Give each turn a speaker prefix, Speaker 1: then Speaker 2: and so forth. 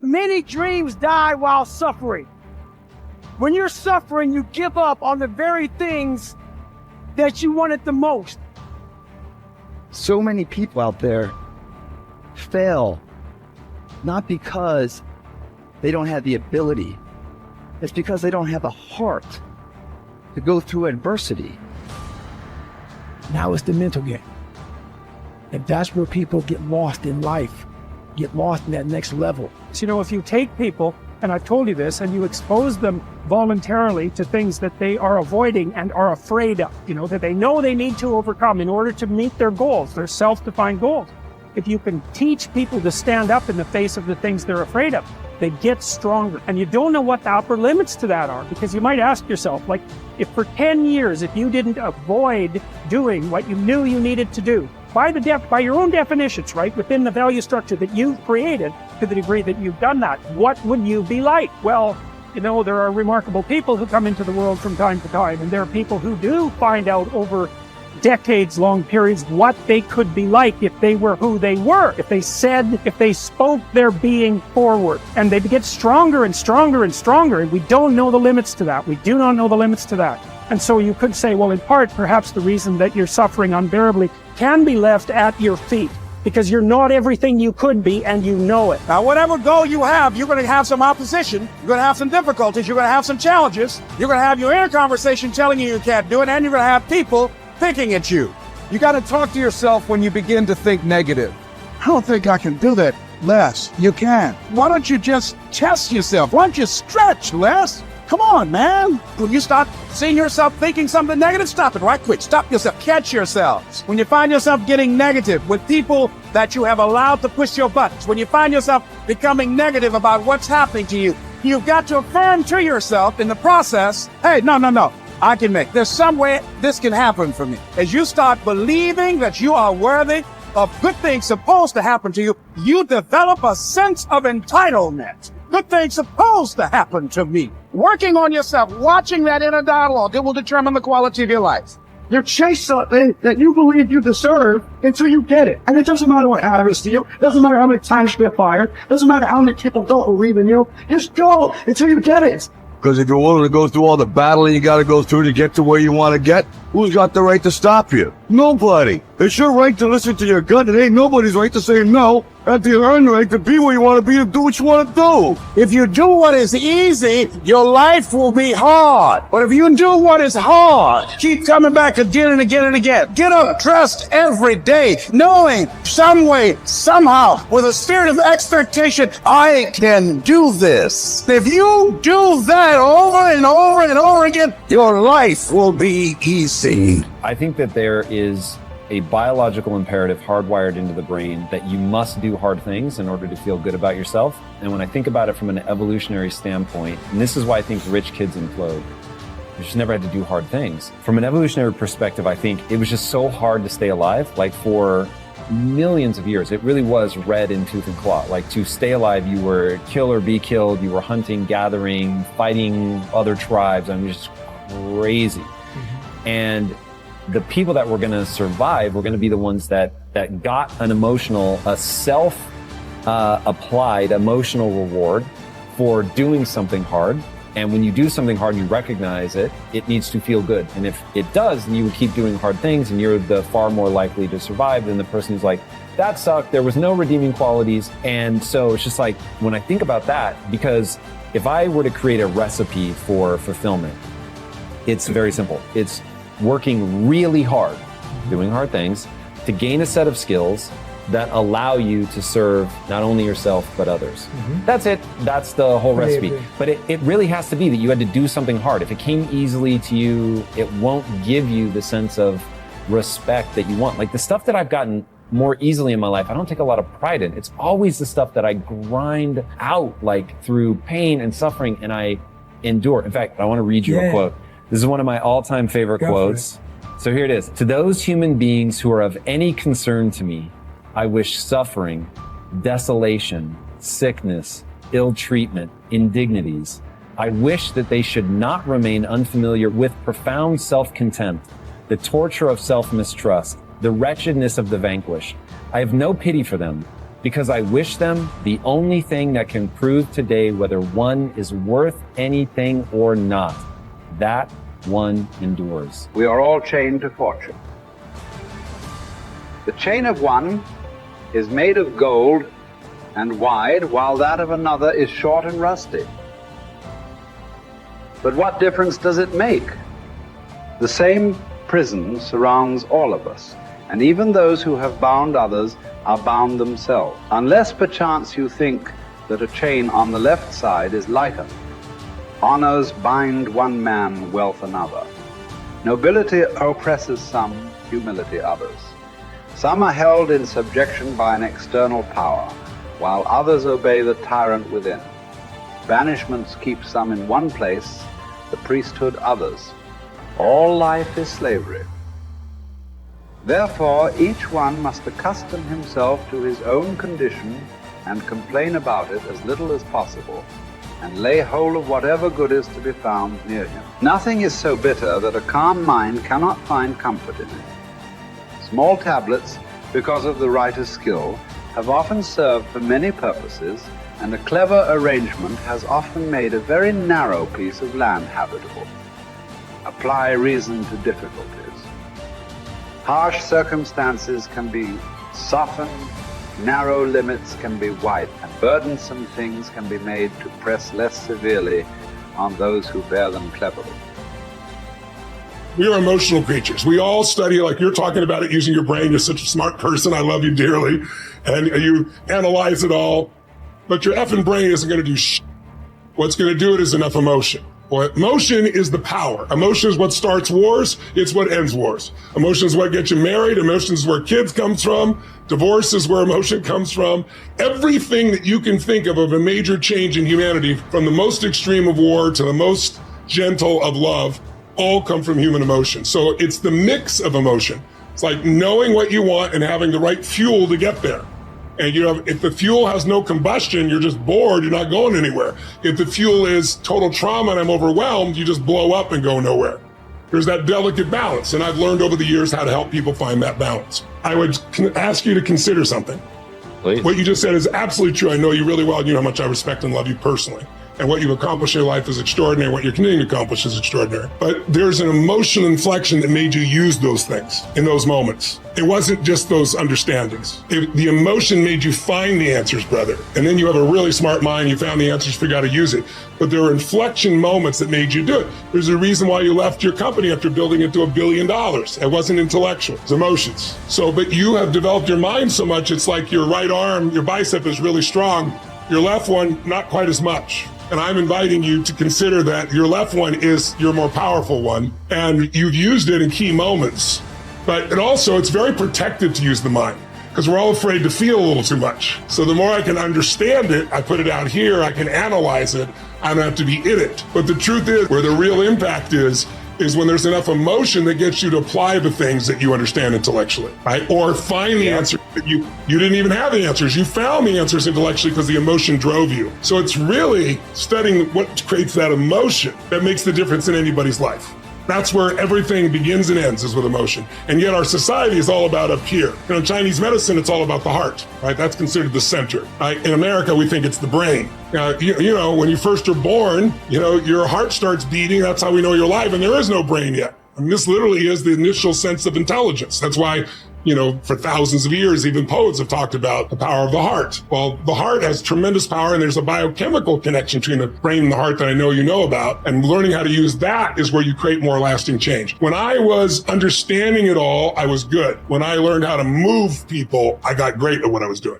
Speaker 1: Many dreams die while suffering. When you're suffering, you give up on the very things that you wanted the most.
Speaker 2: So many people out there fail, not because they don't have the ability. It's because they don't have a heart to go through adversity.
Speaker 1: Now it's the mental game. And that's where people get lost in life, get lost in that next level. So, if you take people, and I've told you this, and you expose them voluntarily to things that they are avoiding and are afraid of, that they know they need to overcome in order to meet their goals, their self-defined goals. If you can teach people to stand up in the face of the things they're afraid of, they get stronger. And you don't know what the upper limits to that are, because you might ask yourself, if for 10 years, if you didn't avoid doing what you knew you needed to do, by your own definitions, right, within the value structure that you've created, to the degree that you've done that, what would you be like? Well, there are remarkable people who come into the world from time to time, and there are people who do find out over decades-long periods what they could be like if they were who they were, if they spoke their being forward, and they get stronger and stronger and stronger, and we don't know the limits to that. We do not know the limits to that. And so you could say, well, in part, perhaps the reason that you're suffering unbearably can be left at your feet, because you're not everything you could be, and you know it.
Speaker 3: Now, whatever goal you have, you're going to have some opposition. You're going to have some difficulties. You're going to have some challenges. You're going to have your inner conversation telling you can't do it, and you're going to have people thinking at you.
Speaker 4: You got to talk to yourself when you begin to think negative. I don't think I can do that, Les. You can. Why don't you just test yourself? Why don't you stretch, Les? Come on, man.
Speaker 3: When you start seeing yourself thinking something negative, stop it right quick. Stop yourself. Catch yourselves. When you find yourself getting negative with people that you have allowed to push your buttons, when you find yourself becoming negative about what's happening to you, you've got to affirm to yourself in the process, hey, no. I can make. There's some way this can happen for me. As you start believing that you are worthy of good things supposed to happen to you, you develop a sense of entitlement. Good things supposed to happen to me. Working on yourself, watching that inner dialogue, it will determine the quality of your life.
Speaker 1: You chase something that you believe you deserve until you get it. And it doesn't matter what happens to you. It doesn't matter how many times you get fired. It doesn't matter how many people don't believe in you. Just go until you get it.
Speaker 5: Because if you're willing to go through all the battling you got to go through to get to where you want to get, who's got the right to stop you? Nobody. It's your right to listen to your gut. It ain't nobody's right to say no. That's your own right to be where you want to be and do what you want to do.
Speaker 3: If you do what is easy, your life will be hard. But if you do what is hard, keep coming back again and again and again. Get up, trust every day, knowing some way, somehow, with a spirit of expectation, I can do this. If you do that over and over and over again, your life will be easy.
Speaker 6: I think that there is a biological imperative hardwired into the brain that you must do hard things in order to feel good about yourself. And when I think about it from an evolutionary standpoint, and this is why I think rich kids implode, they just never had to do hard things. From an evolutionary perspective, I think it was just so hard to stay alive. Like for millions of years, it really was red in tooth and claw. Like to stay alive, you were kill or be killed. You were hunting, gathering, fighting other tribes. I mean, just crazy. And the people that were going to survive were going to be the ones that got an emotional, a self-applied emotional reward for doing something hard. And when you do something hard and you recognize it, it needs to feel good. And if it does, then you would keep doing hard things and you're the far more likely to survive than the person who's like, that sucked, there was no redeeming qualities. And so it's just like, when I think about that, because if I were to create a recipe for fulfillment, it's very simple. It's working really hard, doing hard things, to gain a set of skills that allow you to serve not only yourself, but others. That's it. That's the whole recipe. But it really has to be that you had to do something hard. If it came easily to you, it won't give you the sense of respect that you want. Like the stuff that I've gotten more easily in my life, I don't take a lot of pride in. It's always the stuff that I grind out, like through pain and suffering, and I endure. In fact, I want to read you a quote. This is one of my all-time favorite quotes. So here it is. To those human beings who are of any concern to me, I wish suffering, desolation, sickness, ill treatment, indignities. I wish that they should not remain unfamiliar with profound self-contempt, the torture of self-mistrust, the wretchedness of the vanquished. I have no pity for them, because I wish them the only thing that can prove today whether one is worth anything or not. That one endures.
Speaker 7: We are all chained to fortune. The chain of one is made of gold and wide, while that of another is short and rusty. But what difference does it make? The same prison surrounds all of us, and even those who have bound others are bound themselves, unless perchance you think that a chain on the left side is lighter. Honors bind one man, wealth another. Nobility oppresses some, humility others. Some are held in subjection by an external power, while others obey the tyrant within. Banishments keep some in one place, the priesthood others. All life is slavery. Therefore, each one must accustom himself to his own condition and complain about it as little as possible, and lay hold of whatever good is to be found near him. Nothing is so bitter that a calm mind cannot find comfort in it. Small tablets, because of the writer's skill, have often served for many purposes, and a clever arrangement has often made a very narrow piece of land habitable. Apply reason to difficulties. Harsh circumstances can be softened, narrow limits can be widened, and burdensome things can be made to press less severely on those who bear them cleverly.
Speaker 8: We are emotional creatures. We all study, like you're talking about it, using your brain. You're such a smart person. I love you dearly. And you analyze it all. But your effing brain isn't going to do shit. What's going to do it is enough emotion. Well, emotion is the power. Emotion is what starts wars. It's what ends wars. Emotion is what gets you married. Emotion is where kids comes from. Divorce is where emotion comes from. Everything that you can think of a major change in humanity, from the most extreme of war to the most gentle of love, all come from human emotion. So it's the mix of emotion. It's like knowing what you want and having the right fuel to get there. And if the fuel has no combustion, you're just bored, you're not going anywhere. If the fuel is total trauma and I'm overwhelmed, you just blow up and go nowhere. There's that delicate balance. And I've learned over the years how to help people find that balance. I would ask you to consider something.
Speaker 6: Please.
Speaker 8: What you just said is absolutely true. I know you really well. You know how much I respect and love you personally. And what you've accomplished in your life is extraordinary. What you're continuing to accomplish is extraordinary. But there's an emotional inflection that made you use those things in those moments. It wasn't just those understandings. The emotion made you find the answers, brother. And then you have a really smart mind. You found the answers, figured out how to use it. But there were inflection moments that made you do it. There's a reason why you left your company after building it to $1 billion. It wasn't intellectual, it's emotions. But you have developed your mind so much, it's like your right arm, your bicep is really strong. Your left one, not quite as much. And I'm inviting you to consider that your left one is your more powerful one, and you've used it in key moments. But it's very protected to use the mind, because we're all afraid to feel a little too much. So the more I can understand it, I put it out here, I can analyze it, I don't have to be in it. But the truth is, where the real impact is when there's enough emotion that gets you to apply the things that you understand intellectually, right? Or find the answer that you didn't even have the answers. You found the answers intellectually because the emotion drove you. So it's really studying what creates that emotion that makes the difference in anybody's life. That's where everything begins and ends, is with emotion. And yet our society is all about up here. In Chinese medicine, it's all about the heart, right? That's considered the center. Right? In America, we think it's the brain. When you first are born, your heart starts beating. That's how we know you're alive. And there is no brain yet. I mean, this literally is the initial sense of intelligence. That's why, for thousands of years, even poets have talked about the power of the heart. Well, the heart has tremendous power, and there's a biochemical connection between the brain and the heart that I know you know about. And learning how to use that is where you create more lasting change. When I was understanding it all, I was good. When I learned how to move people, I got great at what I was doing.